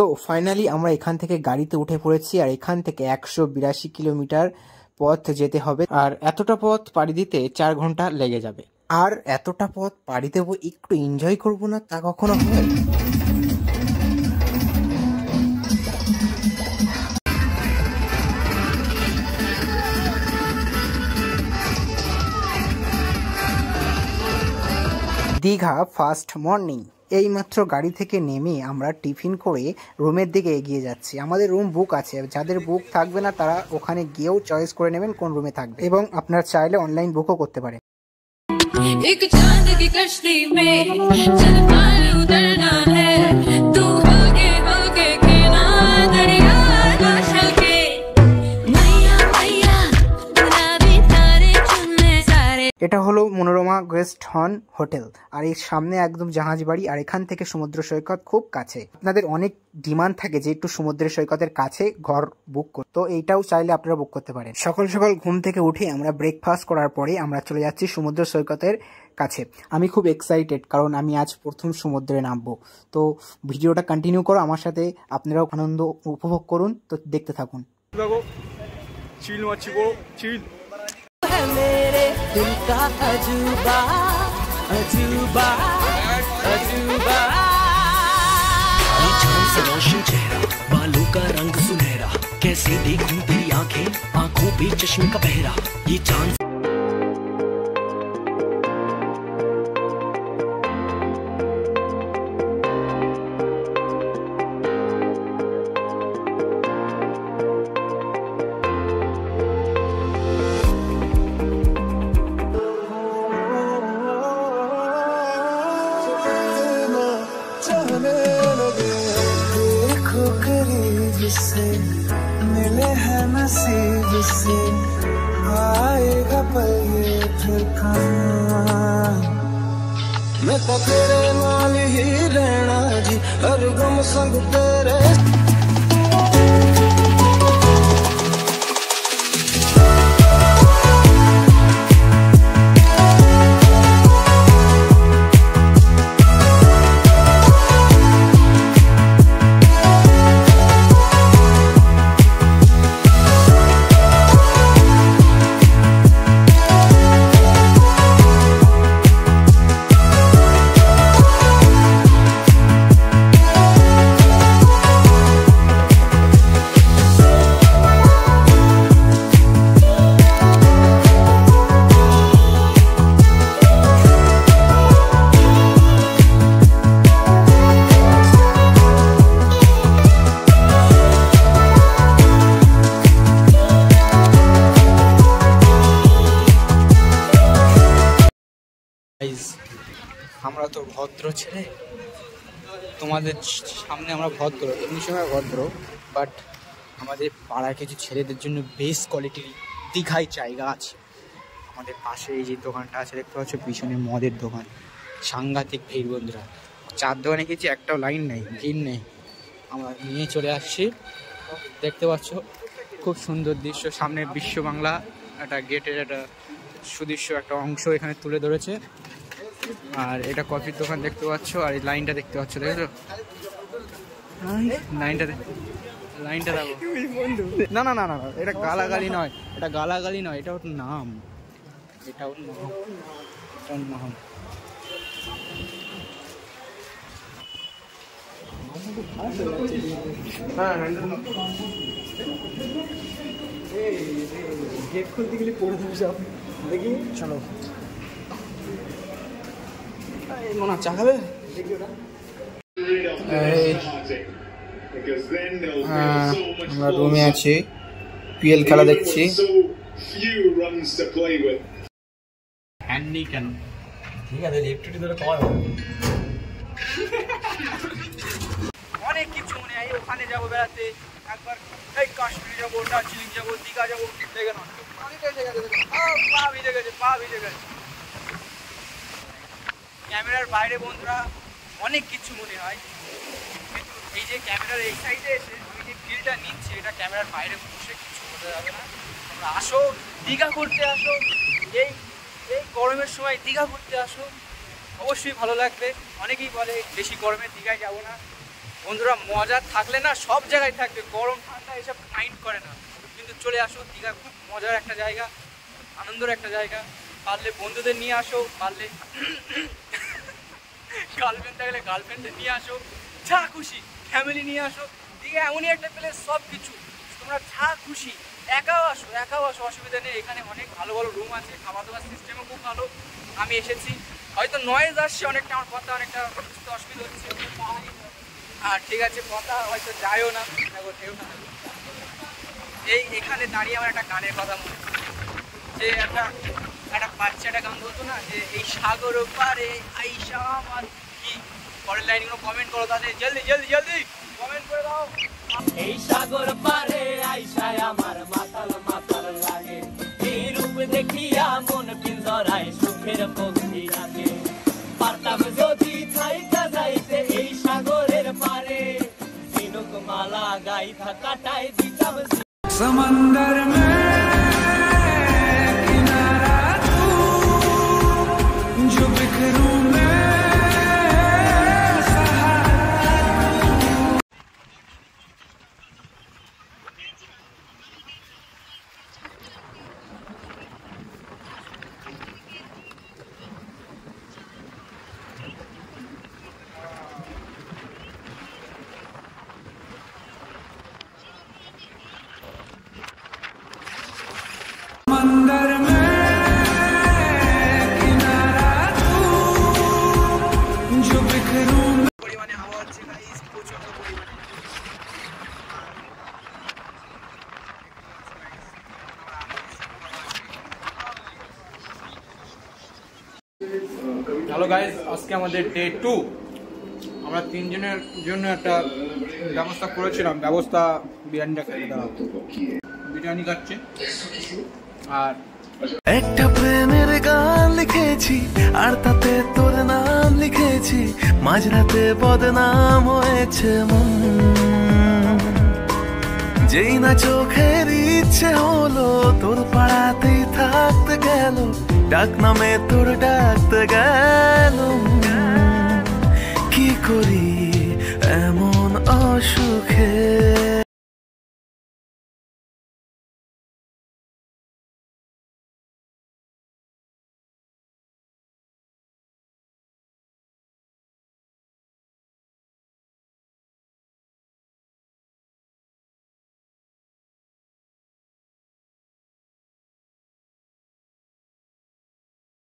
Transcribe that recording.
So finally আমরা এখান থেকে গাড়িতে উঠে পড়েছি, আর এখান থেকে 182 কিলোমিটার পথ যেতে হবে, আর এতটা পথ পাড়ি দিতে 4 ঘন্টা লেগে যাবে। আর এতটা পথ পাড়ি দেবো, একটু এনজয় করবো না তা কখনো হয়? Digha first morning. এইমাত্র গাড়ি থেকে নেমে আমরা টিফিন করে রুমের দিকে এগিয়ে যাচ্ছি। আমাদের রুম বুক আছে, যাদের বুক থাকবে না তারা ওখানে গিয়েও চয়েস করে নেবেন কোন রুমে থাকবে, এবং আপনার চাইলে অনলাইন বুকও করতে পারেন। এটা হলো মনোরমা গেস্ট হন হোটেল, আর এর সামনে একদম জাহাজ বাড়ি, আর এখান থেকে সমুদ্র সৈকত খুব কাছে। আপনাদের অনেক ডিমান্ড থাকে যে একটু সমুদ্র সৈকতের কাছে ঘর বুক করতে, তো এইটাও চাইলে আপনারা বুক করতে পারেন। সকাল সকাল ঘুম থেকে উঠে আমরা ব্রেকফাস্ট করার পরে আমরা চলে যাচ্ছি সমুদ্র সৈকতের কাছে। আমি খুব এক্সাইটেড, কারণ আমি আজ প্রথম সমুদ্রে নামবো। তো ভিডিওটা কন্টিনিউ করো আমার সাথে, আপনারাও আনন্দ উপভোগ করুন। তো দেখতে থাকুন। मेरे दिल का अजूबा अजूबा अजूबा, ये चांद सा रोशन चेहरा, बालों का रंग सुनहरा, कैसे देखूं तेरी आंखें, आंखों पे चश्मे का पहरा, ये चांद से मिले हैं नसीब से, आएगा पल ये फिर कहाँ। मैं तो तेरे नाल ही रहना जी, हर गम संग तेरे। আমরা তো ভদ্র ছেলে, তোমাদের সামনে আমরা ভদ্র, এমনি সময় ভদ্র, বাট আমাদের পাড়ায় কিছু ছেলেদের জন্য বেস্ট কোয়ালিটির দীঘায় জায়গা আছে। আমাদের পাশে এই যে দোকানটা আছে দেখতে পাচ্ছ, পিছনে মদের দোকান, সাংঘাতিক ভিড় বন্ধুরা। চার দোকানে গেছি, একটাও লাইন নেই, ভিড় নেই, আমরা নিয়ে চলে আসছি। দেখতে পাচ্ছ খুব সুন্দর দৃশ্য, সামনে বিশ্ব বাংলা একটা গেটের একটা সুদৃশ্য একটা অংশ এখানে তুলে ধরেছে। আর এটা কফির দোকান দেখতে পাচ্ছ, আর এই লাইনটা দেখতে পাচ্ছ, দেখেছো লাইনটা দেখো। না না না না, এটা গালাগালি নয়, এটা গালাগালি নয়, এটা ওর নাম, এটা ওর নাম, এটার নাম। গেট খুলতে গেলে পড়ে দেবে সব, দেখি চলো। মনে চা খাবে? আমরা রুমে আছি, পিএল খেলা দেখছি। ঠিক আছে, অনেক কিছু মনে হয়। ওখানে যাবো বেড়াতে, একবার এই কাশ্মীর যাবো, দার্জিলিং যাবো, দীঘা যাবো, দেখে না পা ভিজে গেছে, পা ভিজে গেছে। ক্যামেরার বাইরে বন্ধুরা অনেক কিছু মনে হয়, কিন্তু এই যে ক্যামেরার এই সাইডে এসে আমি যে ফিলটা নিচ্ছি, এটা ক্যামেরার বাইরে বসে কিছু বোঝা যাবে না। তোমরা আসো, দীঘা ঘুরতে আসো, এই এই গরমের সময় দীঘা ঘুরতে আসো, অবশ্যই ভালো লাগবে। অনেকেই বলে বেশি গরমে দীঘায় যাবো না, বন্ধুরা মজা থাকলে না সব জায়গায় থাকবে, গরম ঠান্ডা এসব মাইন্ড করে না, কিন্তু চলে আসো। দীঘা খুব মজার একটা জায়গা, আনন্দের একটা জায়গা। পারলে বন্ধুদের নিয়ে আসো, পারলে গার্লফ্রেন্ড থাকলে গার্লফ্রেন্ডদের নিয়ে আসো, যা খুশি ফ্যামিলি নিয়ে আসো। দীঘা এমনই একটা প্লেস, সব কিছু তোমরা যা খুশি একাও আসো, অসুবিধা নেই। এখানে অনেক ভালো ভালো রুম আছে, খাওয়া দাওয়ার সিস্টেমও খুব ভালো। আমি এসেছি, হয়তো নয়েজ আসছে অনেকটা, আমার কথা অনেকটা বুঝতে অসুবিধা হচ্ছে, আর ঠিক আছে কথা হয়তো যায়ও না, এখানে দাঁড়িয়ে আমার একটা গানের কথা মনে হয়, যে একটা বাচ্চাটা গান বলতো না, যে এই সাগর পারে আইসা আমার, কি পরের লাইনগুলো কমেন্ট করো তাদের, জলদি জলদি জলদি কমেন্ট করে দাও। এই সাগর পারে আইসায় আমার মাতাল মাতাল লাগে, এই রূপ দেখিয়া মন পিঞ্জরায় সুখের পক্ষী রাখে। পারতাম যদি থাইকা যাইতে এই সাগরের পারে, দিনুক মালা গাইথা কাটাই দিতাম সমন্দর মে কিনারা তু, जो बिखरूं मैं समंदर में किनारा तू, जो बिखरूं পরিমাণে হাওয়া হচ্ছে গাইস, প্রচন্ড পরিমাণে। হ্যালো গাইস, আজকে আমাদের ডে 2। আমরা 3 জনের জন্য একটা ব্যবস্থা করেছিলাম, বিরিয়ানিটা খেতে দেওয়া, বিরিয়ানি খাচ্ছে। আর একটা প্রেমের গান লিখেছি, আর তাতে তোর নাম লিখেছি, মাঝরাতে বদনাম হয়েছে মন, যেই না চোখের ইচ্ছে হলো তোর পাড়াতেই থাকতে গেল, ডাক নামে তোর ডাকতে গেল। কি করি এমন অসুখে